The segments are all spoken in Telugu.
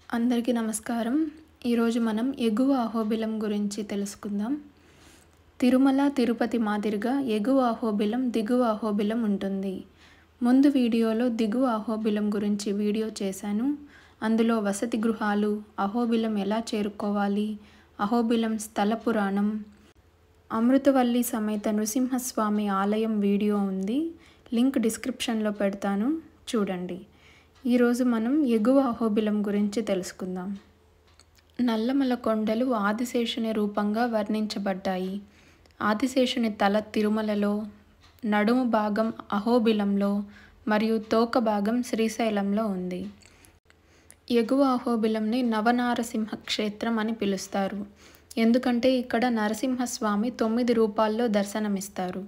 అందరికీ నమస్కారం. ఈరోజు మనం ఎగువ అహోబిలం గురించి తెలుసుకుందాం. తిరుమల, తిరుపతి మాదిరిగా ఎగువ అహోబిలం, దిగువ అహోబిలం ఉంటుంది. ముందు వీడియోలో దిగువ అహోబిలం గురించి వీడియో చేశాను. అందులో వసతి గృహాలు, అహోబిలం ఎలా చేరుకోవాలి, అహోబిలం స్థల పురాణం, అమృతవల్లి సమేత నృసింహస్వామి ఆలయం వీడియో ఉంది. లింక్ డిస్క్రిప్షన్లో పెడతాను, చూడండి. ఈరోజు మనం ఎగువ అహోబిలం గురించి తెలుసుకుందాం. నల్లమల కొండలు ఆదిశేషుని రూపంగా వర్ణించబడ్డాయి. ఆదిశేషుని తల తిరుమలలో, నడుము భాగం అహోబిలంలో మరియు తోక భాగం శ్రీశైలంలో ఉంది. ఎగువ అహోబిలంని నవనారసింహ క్షేత్రం అని పిలుస్తారు. ఎందుకంటే ఇక్కడ నరసింహస్వామి 9 రూపాల్లో దర్శనమిస్తారు.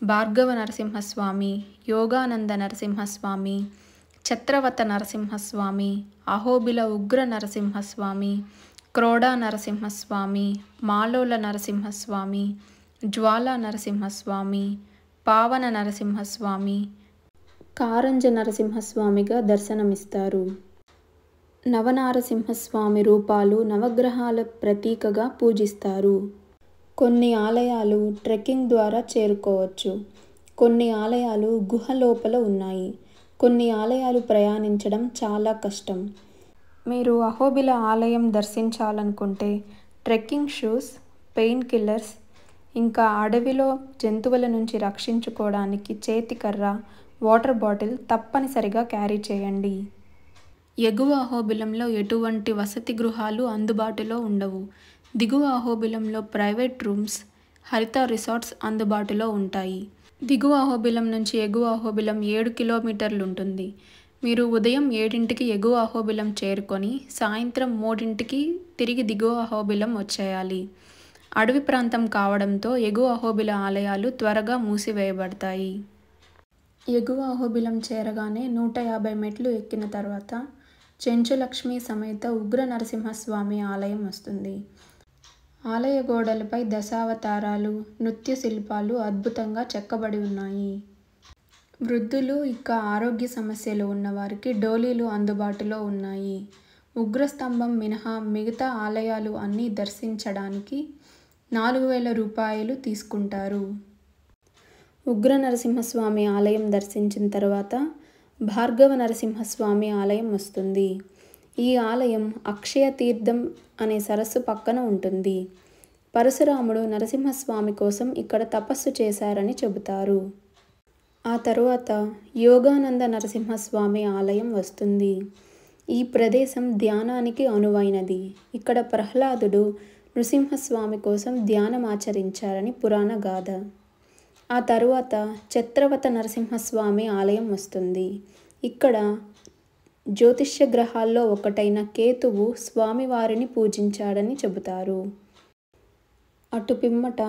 భార్గవ నరసింహస్వామి, యోగానంద నరసింహస్వామి, ఛత్రవత నరసింహస్వామి, అహోబిల ఉగ్ర నరసింహస్వామి, క్రోడా నరసింహస్వామి, మాలోల నరసింహస్వామి, జ్వాలా నరసింహస్వామి, పావన నరసింహస్వామి, కారంజ నరసింహస్వామిగా దర్శనమిస్తారు. నవనారసింహస్వామి రూపాలు నవగ్రహాల ప్రతీకగా పూజిస్తారు. కొన్ని ఆలయాలు ట్రెక్కింగ్ ద్వారా చేరుకోవచ్చు. కొన్ని ఆలయాలు గుహ లోపల ఉన్నాయి. కొన్ని ఆలయాలు ప్రయాణించడం చాలా కష్టం. మీరు అహోబిల ఆలయం దర్శించాలనుకుంటే ట్రెక్కింగ్ షూస్, పెయిన్ కిల్లర్స్, ఇంకా అడవిలో జంతువుల నుంచి రక్షించుకోవడానికి చేతికర్ర, వాటర్ బాటిల్ తప్పనిసరిగా క్యారీ చేయండి. ఎగువ అహోబిలంలో ఎటువంటి వసతి గృహాలు అందుబాటులో ఉండవు. దిగువ అహోబిలంలో ప్రైవేట్ రూమ్స్, హరిత రిసార్ట్స్ అందుబాటులో ఉంటాయి. దిగువ అహోబిలం నుంచి ఎగువ అహోబిలం 7 కిలోమీటర్లు ఉంటుంది. మీరు ఉదయం 7ంటికి ఎగువ అహోబిలం చేరుకొని సాయంత్రం 3ంటికి తిరిగి దిగువ అహోబిలం వచ్చేయాలి. అడవి ప్రాంతం కావడంతో ఎగువ అహోబిల ఆలయాలు త్వరగా మూసివేయబడతాయి. ఎగువ అహోబిలం చేరగానే 150 మెట్లు ఎక్కిన తర్వాత చెంచులక్ష్మి సమేత ఉగ్ర నరసింహస్వామి ఆలయం వస్తుంది. ఆలయ గోడలపై దశావతారాలు, నృత్య శిల్పాలు అద్భుతంగా చెక్కబడి ఉన్నాయి. వృద్ధులు ఇంకా ఆరోగ్య సమస్యలు ఉన్నవారికి డోలీలు అందుబాటులో ఉన్నాయి. ఉగ్రస్తంభం మినహా మిగతా ఆలయాలు అన్నీ దర్శించడానికి 4,000 రూపాయలు తీసుకుంటారు. ఉగ్ర నరసింహస్వామి ఆలయం దర్శించిన తర్వాత భార్గవ నరసింహస్వామి ఆలయం వస్తుంది. ఈ ఆలయం అక్షయ తీర్థం అనే సరస్సు పక్కన ఉంటుంది. పరశురాముడు నరసింహస్వామి కోసం ఇక్కడ తపస్సు చేశారని చెబుతారు. ఆ తరువాత యోగానంద నరసింహస్వామి ఆలయం వస్తుంది. ఈ ప్రదేశం ధ్యానానికి అనువైనది. ఇక్కడ ప్రహ్లాదుడు నృసింహస్వామి కోసం ధ్యానమాచరించారని పురాణ గాథ. ఆ తరువాత ఛత్రవత నరసింహస్వామి ఆలయం వస్తుంది. ఇక్కడ జ్యోతిష్య గ్రహాల్లో ఒకటైన కేతువు స్వామివారిని పూజించాడని చెబుతారు. అటు పిమ్మట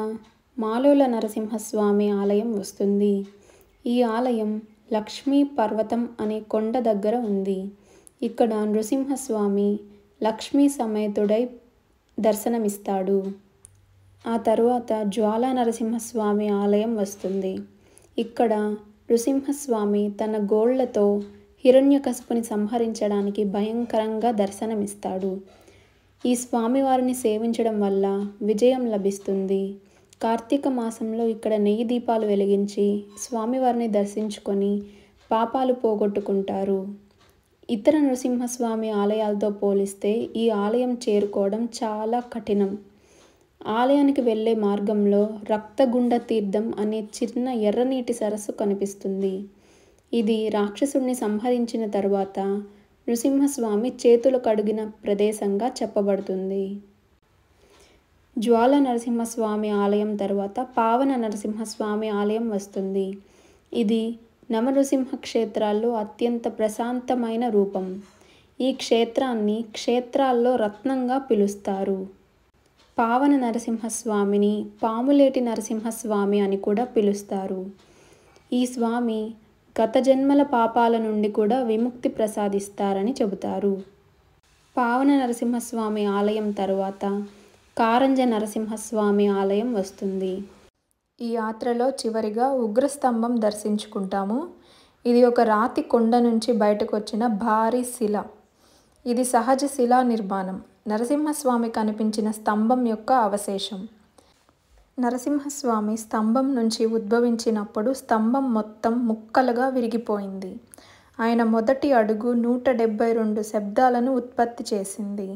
మాలోల నరసింహస్వామి ఆలయం వస్తుంది. ఈ ఆలయం లక్ష్మీ పర్వతం అనే కొండ దగ్గర ఉంది. ఇక్కడ నృసింహస్వామి లక్ష్మీ సమేతుడై దర్శనమిస్తాడు. ఆ తరువాత జ్వాలా నరసింహస్వామి ఆలయం వస్తుంది. ఇక్కడ నృసింహస్వామి తన గోళ్లతో హిరణ్యకశిపుని సంహరించడానికి భయంకరంగా దర్శనమిస్తాడు. ఈ స్వామివారిని సేవించడం వల్ల విజయం లభిస్తుంది. కార్తీక మాసంలో ఇక్కడ నెయ్యి దీపాలు వెలిగించి స్వామివారిని దర్శించుకొని పాపాలు పోగొట్టుకుంటారు. ఇతర నృసింహస్వామి ఆలయాలతో పోలిస్తే ఈ ఆలయం చేరుకోవడం చాలా కఠినం. ఆలయానికి వెళ్ళే మార్గంలో రక్తగుండ తీర్థం అనే చిన్న ఎర్రనీటి సరస్సు కనిపిస్తుంది. ఇది రాక్షసుడిని సంహరించిన తరువాత నృసింహస్వామి చేతులు కడిగిన ప్రదేశంగా చెప్పబడుతుంది. జ్వాల నరసింహస్వామి ఆలయం తర్వాత పావన నరసింహస్వామి ఆలయం వస్తుంది. ఇది నవనృసింహ క్షేత్రాల్లో అత్యంత ప్రశాంతమైన రూపం. ఈ క్షేత్రాన్ని క్షేత్రాల్లో రత్నంగా పిలుస్తారు. పావన నరసింహస్వామిని పాములేటి నరసింహస్వామి అని కూడా పిలుస్తారు. ఈ స్వామి గత జన్మల పాపాల నుండి కూడా విముక్తి ప్రసాదిస్తారని చెబుతారు. పావన నరసింహస్వామి ఆలయం తరువాత కారంజ నరసింహస్వామి ఆలయం వస్తుంది. ఈ యాత్రలో చివరిగా ఉగ్రస్తంభం దర్శించుకుంటాము. ఇది ఒక రాతి కొండ నుంచి బయటకు వచ్చిన భారీ శిల. ఇది సహజ శిలా నిర్మాణం. నరసింహస్వామి కనిపించిన స్తంభం యొక్క అవశేషం. నరసింహస్వామి స్తంభం నుంచి ఉద్భవించినప్పుడు స్తంభం మొత్తం ముక్కలుగా విరిగిపోయింది. ఆయన మొదటి అడుగు 172 శబ్దాలను ఉత్పత్తి చేసింది.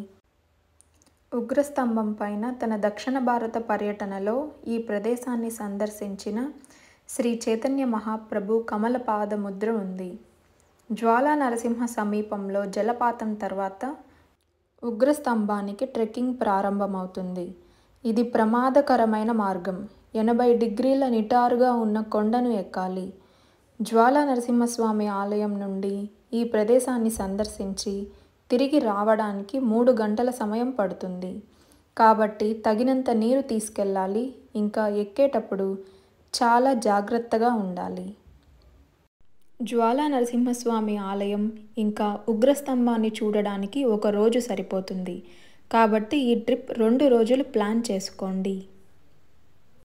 ఉగ్రస్తంభం పైన తన దక్షిణ భారత పర్యటనలో ఈ ప్రదేశాన్ని సందర్శించిన శ్రీ చైతన్య మహాప్రభు కమల పాదముద్ర ఉంది. జ్వాలా నరసింహ సమీపంలో జలపాతం తర్వాత ఉగ్రస్తంభానికి ట్రెక్కింగ్ ప్రారంభమవుతుంది. ఇది ప్రమాదకరమైన మార్గం. 80 డిగ్రీల నిటారుగా ఉన్న కొండను ఎక్కాలి. జ్వాలా నరసింహస్వామి ఆలయం నుండి ఈ ప్రదేశాన్ని సందర్శించి తిరిగి రావడానికి 3 గంటల సమయం పడుతుంది. కాబట్టి తగినంత నీరు తీసుకెళ్ళాలి. ఇంకా ఎక్కేటప్పుడు చాలా జాగ్రత్తగా ఉండాలి. జ్వాలా నరసింహస్వామి ఆలయం ఇంకా ఉగ్రస్తంభాన్ని చూడడానికి 1 రోజు సరిపోతుంది. కాబట్టి ఈ ట్రిప్ 2 రోజులు ప్లాన్ చేసుకోండి.